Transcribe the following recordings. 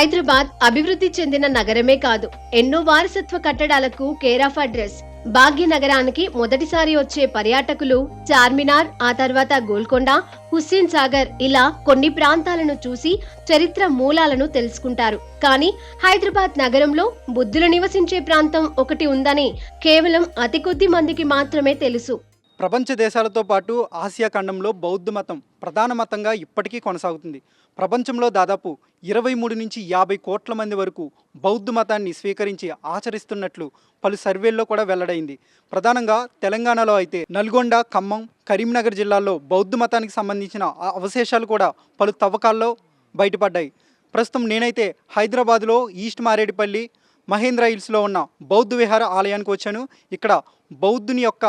హైదరాబాద్ అభివృద్ధి చెందిన నగరమే కాదు, ఎన్నో వారసత్వ కట్టడాలకు కేర్ ఆఫ్ అడ్రస్. భాగ్యనగరానికి మొదటిసారి వచ్చే పర్యాటకులు చార్మినార్, ఆ తర్వాత గోల్కొండ, హుస్సేన్ సాగర్ ఇలా కొన్ని ప్రాంతాలను చూసి చరిత్ర మూలాలను తెలుసుకుంటారు. కానీ హైదరాబాద్ నగరంలో బుద్ధులు నివసించే ప్రాంతం ఒకటి ఉందని కేవలం అతి కొద్ది మందికి మాత్రమే తెలుసు. ప్రపంచ దేశాలతో పాటు ఆసియా ఖండంలో బౌద్ధ మతం ప్రధాన మతంగా ఇప్పటికీ కొనసాగుతుంది. ప్రపంచంలో దాదాపు 23 నుంచి 50 కోట్ల మంది వరకు బౌద్ధ మతాన్ని స్వీకరించి ఆచరిస్తున్నట్లు పలు సర్వేల్లో కూడా వెల్లడైంది. ప్రధానంగా తెలంగాణలో అయితే నల్గొండ, ఖమ్మం, కరీంనగర్ జిల్లాల్లో బౌద్ధ మతానికి సంబంధించిన అవశేషాలు కూడా పలు తవ్వకాల్లో బయటపడ్డాయి. ప్రస్తుతం నేనైతే హైదరాబాద్లో ఈస్ట్ మారేడుపల్లి మహేంద్ర హిల్స్లో ఉన్న బౌద్ధ విహార ఆలయానికి వచ్చాను. ఇక్కడ బౌద్ధుని యొక్క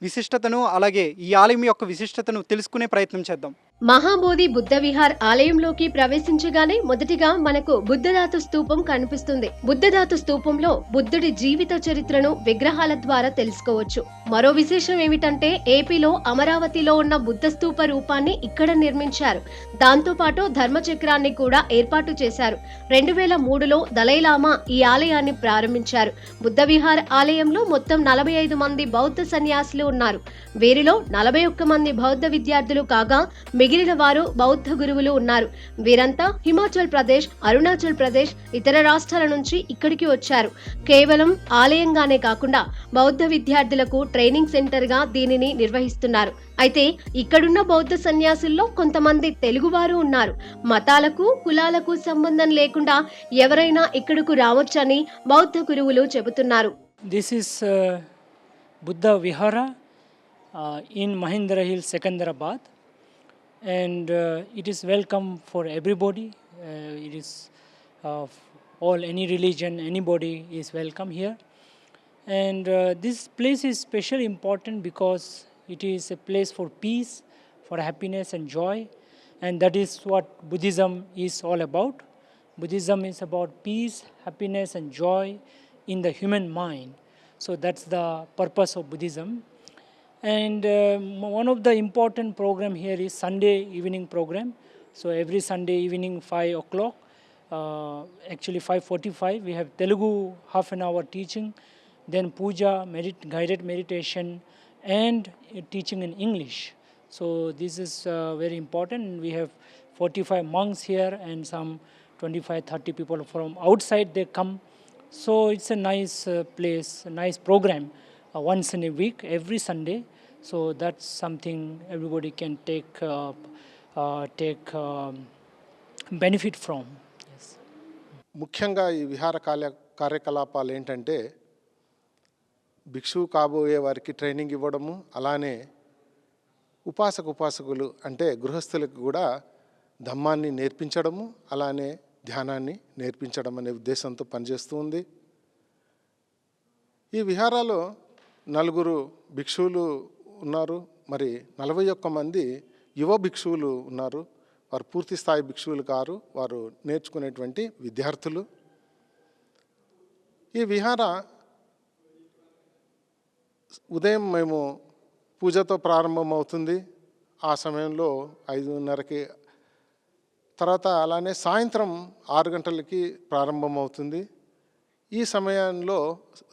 విశిష్టతను అలాగే ఈ ఆలయం యొక్క విశిష్టతను తెలుసుకునే ప్రయత్నం చేద్దాం. మహాబోధి బుద్ధ విహార్ ఆలయంలోకి ప్రవేశించగానే మొదటిగా మనకు బుద్ధధాతు స్తూపం కనిపిస్తుంది. బుద్ధధాతు స్తూపంలో బుద్ధుడి జీవిత చరిత్రను విగ్రహాల ద్వారా తెలుసుకోవచ్చు. మరో విశేషం ఏమిటంటే ఏపీలో అమరావతిలో ఉన్న బుద్ధ స్తూప రూపాన్ని ఇక్కడ నిర్మించారు. దాంతో పాటు ధర్మచక్రాన్ని కూడా ఏర్పాటు చేశారు. 2003లో దలైలామా ఈ ఆలయాన్ని ప్రారంభించారు. బుద్ధ విహార్ ఆలయంలో మొత్తం 45 మంది బౌద్ధ సన్యాసులు ఉన్నారు. వీరిలో 41 మంది బౌద్ధ విద్యార్థులు కాగా మిగిలిన వారు బౌద్ధ గురువులు ఉన్నారు. వీరంతా హిమాచల్ ప్రదేశ్, అరుణాచల్ ప్రదేశ్, ఇతర రాష్ట్రాల నుంచి ఇక్కడికి వచ్చారు. కేవలం ఆలయంగానే కాకుండా బౌద్ధ విద్యార్థులకు ట్రైనింగ్ సెంటర్ గా దీనిని నిర్వహిస్తున్నారు. అయితే ఇక్కడున్న బౌద్ధ సన్యాసుల్లో కొంతమంది తెలుగువారు ఉన్నారు. మతాలకు, కులాలకు సంబంధం లేకుండా ఎవరైనా ఇక్కడకు రావచ్చని బౌద్ధ గురువులు చెబుతున్నారు. This is Buddha Vihara in Mahindra Hills, Secunderabad, and it is welcome for everybody. It is any religion, anybody is welcome here. And this place is especially important because it is a place for peace, for happiness and joy, and that is what Buddhism is all about. Buddhism is about peace, happiness and joy in the human mind. So that's the purpose of Buddhism. And one of the important program here is Sunday evening program. So every Sunday evening 5 o'clock, actually 5:45, we have Telugu half an hour teaching, then puja, guided meditation and teaching in English. So this is very important. We have 45 monks here and some 25-30 people from outside they come. So it's a nice place, a nice program once in a week, every Sunday. So that's something everybody can take benefit from. Yes. ముఖ్యంగా ఈ విహార కార్యకలాపాలు ఏంటంటే భిక్షువు కాబోయే వారికి training ఇవ్వడము, అలానే ఉపాసకులు అంటే గృహస్థులకు కూడా ధమ్మాన్ని నేర్పించడము, అలానే ధ్యానాన్ని నేర్పించడం అనే ఉద్దేశంతో పనిచేస్తూ ఉంది. ఈ విహారాలో 4 భిక్షువులు ఉన్నారు. మరి 41 మంది యువ భిక్షువులు ఉన్నారు. వారు పూర్తి స్థాయి భిక్షువులు కారు, వారు నేర్చుకునేటువంటి విద్యార్థులు. ఈ విహార ఉదయం మేము పూజతో ప్రారంభమవుతుంది. ఆ సమయంలో 5:30కి, తర్వాత అలానే సాయంత్రం 6 గంటలకి ప్రారంభమవుతుంది. ఈ సమయంలో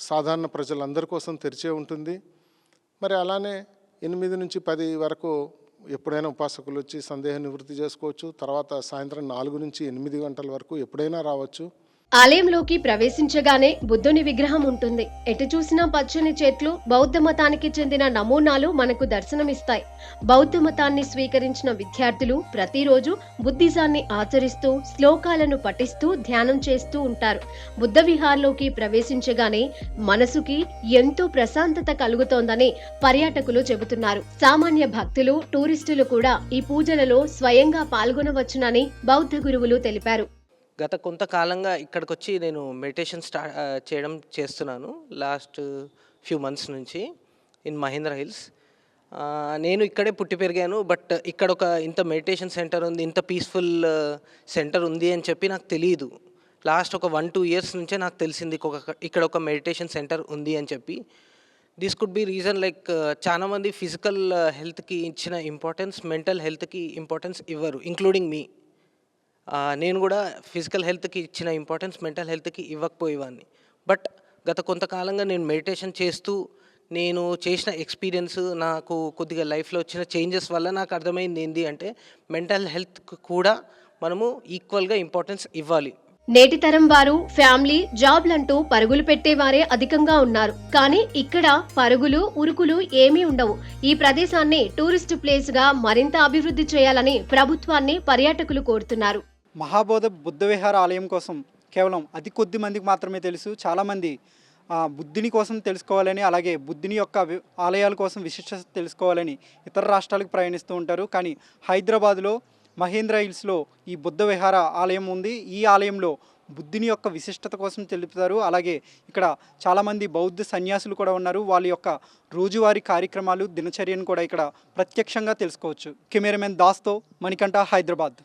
సాధారణ ప్రజలందరి కోసం తెరిచే ఉంటుంది. మరి అలానే 8 నుంచి 10 వరకు ఎప్పుడైనా ఉపాసకులు వచ్చి సందేహ నివృత్తి చేసుకోవచ్చు. తర్వాత సాయంత్రం 4 నుంచి 8 గంటల వరకు ఎప్పుడైనా రావచ్చు. ఆలయంలోకి ప్రవేశించగానే బుద్ధుని విగ్రహం ఉంటుంది. ఎటు చూసినా పచ్చని చెట్లు, బౌద్ధ మతానికి చెందిన నమూనాలు మనకు దర్శనమిస్తాయి. బౌద్ధ మతాన్ని స్వీకరించిన విద్యార్థులు ప్రతిరోజు బుద్ధిజాన్ని ఆచరిస్తూ, శ్లోకాలను పఠిస్తూ, ధ్యానం చేస్తూ ఉంటారు. బుద్ధ విహార్లోకి ప్రవేశించగానే మనసుకి ఎంతో ప్రశాంతత కలుగుతోందని పర్యాటకులు చెబుతున్నారు. సామాన్య భక్తులు, టూరిస్టులు కూడా ఈ పూజలలో స్వయంగా పాల్గొనవచ్చునని బౌద్ధ గురువులు తెలిపారు. గత కొంతకాలంగా ఇక్కడికి వచ్చి నేను మెడిటేషన్ చేస్తున్నాను లాస్ట్ ఫ్యూ మంత్స్ నుంచి ఇన్ మహేంద్ర హిల్స్. నేను ఇక్కడే పుట్టి పెరిగాను. బట్ ఇక్కడ ఒక ఇంత మెడిటేషన్ సెంటర్ ఉంది, ఇంత పీస్ఫుల్ సెంటర్ ఉంది అని చెప్పి నాకు తెలియదు. లాస్ట్ ఒక 1-2 ఇయర్స్ నుంచే నాకు తెలిసింది ఇక్కడ ఒక మెడిటేషన్ సెంటర్ ఉంది అని చెప్పి. This could be reason like చాలామంది ఫిజికల్ హెల్త్కి ఇచ్చిన ఇంపార్టెన్స్ మెంటల్ హెల్త్కి ఇంపార్టెన్స్ ఇవ్వరు, ఇంక్లూడింగ్ మీ. నేను కూడా ఫిజికల్ హెల్త్కి ఇచ్చిన ఇంపార్టెన్స్ మెంటల్ హెల్త్కి ఇవ్వకపోయేవాడిని. బట్ గత కొంతకాలంగా నేను మెడిటేషన్ చేస్తూ నేను చేసిన ఎక్స్పీరియన్స్, నాకు కొద్దిగా లైఫ్లో వచ్చిన చేంజెస్ వల్ల నాకు అర్థమైంది ఏంటి అంటే మెంటల్ హెల్త్కి కూడా మనము ఈక్వల్గా ఇంపార్టెన్స్ ఇవ్వాలి. నేటి తరం వారు ఫ్యామిలీ జాబ్లంటూ పరుగులు పెట్టేవారే అధికంగా ఉన్నారు. కానీ ఇక్కడ పరుగులు ఉరుకులు ఏమీ ఉండవు. ఈ ప్రదేశాన్ని టూరిస్ట్ ప్లేస్ గా మరింత అభివృద్ధి చేయాలని ప్రభుత్వాన్ని పర్యాటకులు కోరుతున్నారు. మహాబోధ బుద్ధ విహార ఆలయం కోసం కేవలం అతి కొద్ది మందికి మాత్రమే తెలుసు. చాలామంది బుద్ధుని కోసం తెలుసుకోవాలని, అలాగే బుద్ధుని యొక్క ఆలయాల కోసం విశిష్టత తెలుసుకోవాలని ఇతర రాష్ట్రాలకు ప్రయాణిస్తూ ఉంటారు. కానీ హైదరాబాద్లో మహేంద్ర హిల్స్లో ఈ బుద్ధ విహార ఆలయం ఉంది. ఈ ఆలయంలో బుద్ధుని యొక్క విశిష్టత కోసం తెలుపుతారు. అలాగే ఇక్కడ చాలామంది బౌద్ధ సన్యాసులు కూడా ఉన్నారు. వాళ్ళ యొక్క రోజువారీ కార్యక్రమాలు, దినచర్యను కూడా ఇక్కడ ప్రత్యక్షంగా తెలుసుకోవచ్చు. కెమెరామెన్ దాస్తో మణికంఠ, హైదరాబాద్.